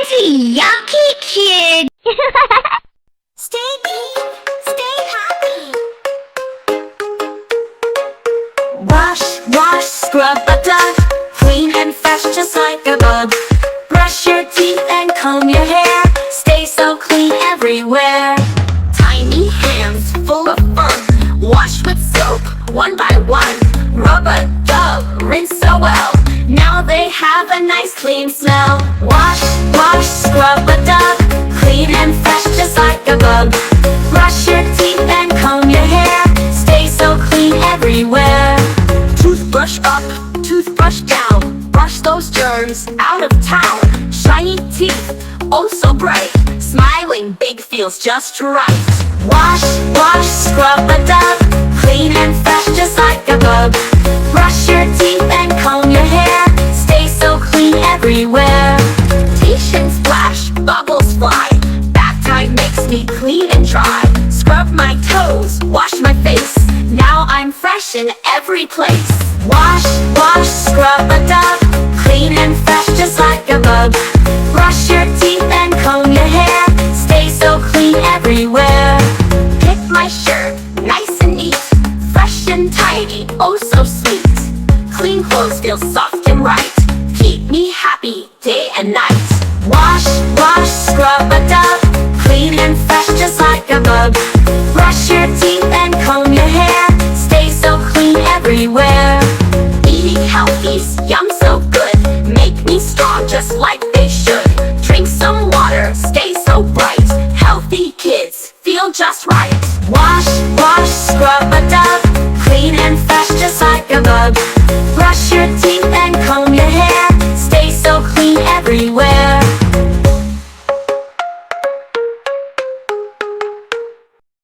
a Yakki kid. Stay clean, stay happy. Wash, wash, scrub a duck, clean and fresh just like a bug. Brush your teeth and comb your hair, stay so clean everywhere. Tiny hands full of fun, wash with soap one by one. Rub a dub, rinse so well, now they have a nice clean smell. Wash, wash, scrub a duck, clean and fresh just like a bug. Brush your teeth and comb your hair, stay so clean everywhere. Toothbrush up, toothbrush down, brush those germs out of town. Shiny teeth, oh so bright, smiling big feels just right. Wash, wash, scrub a duck, clean and fresh just like a bug. Brush your teeth and comb your hair, stay so clean everywhere. Patience splash, bubbles fly, bath time makes me clean and dry. Scrub my toes, wash my face, now I'm fresh in every place. Wash, wash, scrub a duck, clean and fresh just like a bug. Brush your teeth and comb your hair, stay so clean everywhere. Pick my shirt, nice and neat, fresh and tidy, oh so sweet. Clean clothes feel soft and right, keep me happy day and night. Wash, wash, scrub a duck, clean and fresh just like a bug. Brush your teeth and comb your hair, stay so clean everywhere. Eating healthy's yum so good, make me strong just like they should. Drink some water, stay so bright, healthy kids feel just right. Wash, wash, scrub a duck, clean and fresh just like a bug. Brush your teeth and comb your hair, stay so clean everywhere.